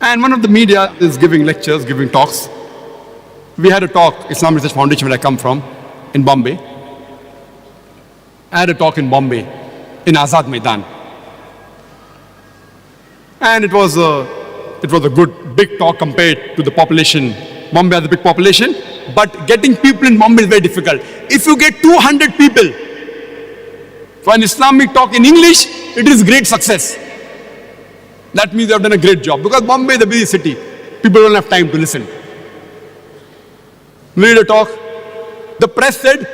And one of the media is giving lectures, giving talks. We had a talk, Islamic Research Foundation, where I come from, in Bombay. I had a talk in Bombay, in Azad Maidan. And it was a good, big talk compared to the population. Bombay has a big population, but getting people in Bombay is very difficult. If you get 200 people for an Islamic talk in English, it is great success. That means you have done a great job. Because Bombay is a busy city. People don't have time to listen. We did a talk. The press said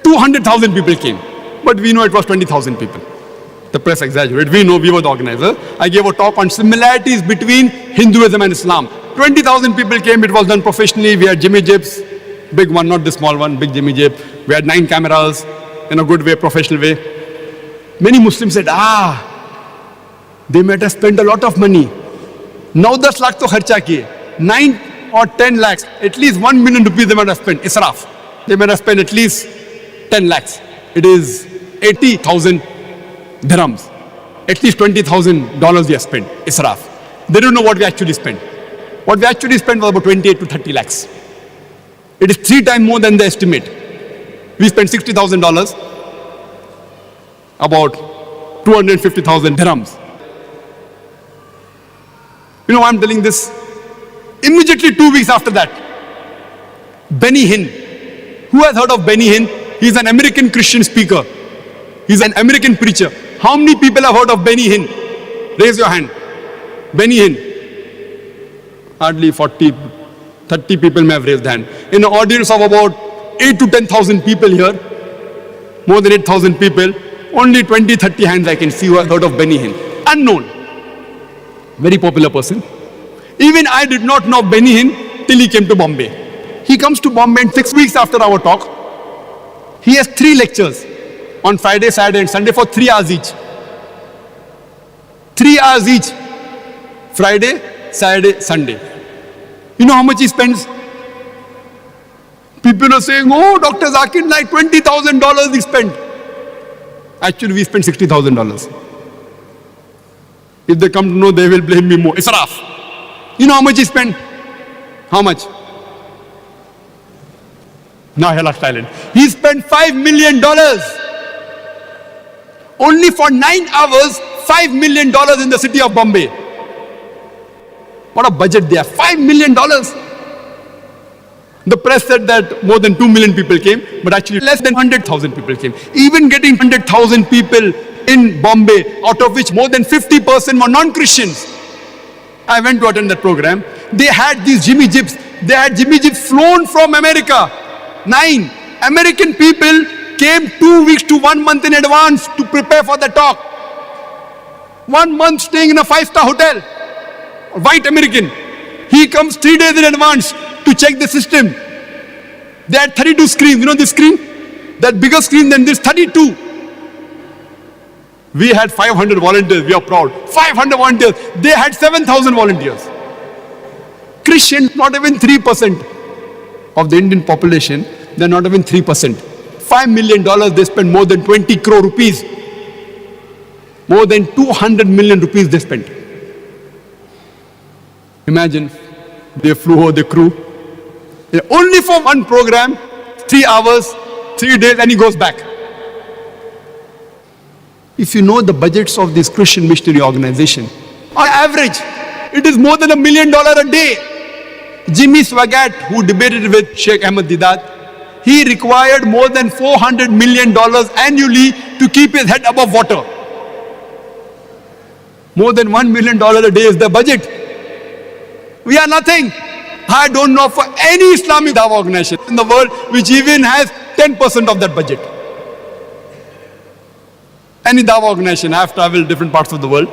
200,000 people came. But we know it was 20,000 people. The press exaggerated. We know, we were the organizer. I gave a talk on similarities between Hinduism and Islam. 20,000 people came. It was done professionally. We had Jimmy Jips, big one, not the small one, big Jimmy Jip. We had 9 cameras in a good way, professional way. Many Muslims said, they might have spent a lot of money. 9-10 lakh to kharcha kiye. 9 or 10 lakhs, at least 1 million rupees they might have spent. Israf. They might have spent at least 10 lakhs. It is 80,000 dirhams. At least $20,000 we have spent. Israf. They don't know what we actually spent. What we actually spent was about 28 to 30 lakhs. It is 3 times more than the estimate. We spent $60,000, about 250,000 dirhams. You know why I'm telling this? Immediately 2 weeks after that, Benny Hinn. Who has heard of Benny Hinn? He's an American Christian speaker. He's an American preacher. How many people have heard of Benny Hinn? Raise your hand. Benny Hinn. Hardly 40, 30 people may have raised hand. In an audience of about 8 to 10,000 people here, more than 8,000 people, only 20, 30 hands I can see who have heard of Benny Hinn. Unknown. Very popular person. Even I did not know Benny Hinn till he came to Bombay. He comes to Bombay and 6 weeks after our talk, he has 3 lectures on Friday, Saturday and Sunday for 3 hours each. 3 hours each. Friday, Saturday, Sunday. You know how much he spends? People are saying, oh, Dr. Zakir Naik, $20,000 he spent. Actually, we spent $60,000. If they come to know, they will blame me more. Israf. You know how much he spent? How much? Now he lost silent. He spent $5 million. Only for 9 hours, $5 million in the city of Bombay. What a budget they have. $5 million. The press said that more than 2 million people came, but actually less than 100,000 people came. Even getting 100,000 people in Bombay, out of which more than 50% were non-Christians. I went to attend that program. They had these Jimmy Jips. They had Jimmy Jips flown from America. 9 American people came 2 weeks to 1 month in advance to prepare for the talk. 1 month staying in a 5-star hotel. White American. He comes 3 days in advance to check the system. They had 32 screens. You know this screen? That bigger screen than this, 32. We had 500 volunteers. We are proud. 500 volunteers. They had 7,000 volunteers. Christians, not even 3% of the Indian population. They're not even 3%. $5 million, they spent more than 20 crore rupees. More than 200 million rupees they spent. Imagine, they flew over the crew. Only for one program, 3 hours, 3 days, and he goes back. If you know the budgets of this Christian missionary organization, on average, it is more than $1 million a day. Jimmy Swaggart, who debated with Sheikh Ahmed Didat, he required more than $400 million annually to keep his head above water. More than $1 million a day is the budget. We are nothing. I don't know for any Islamic Dawah organization in the world which even has 10% of that budget. Any Dawah organization, I have traveled different parts of the world.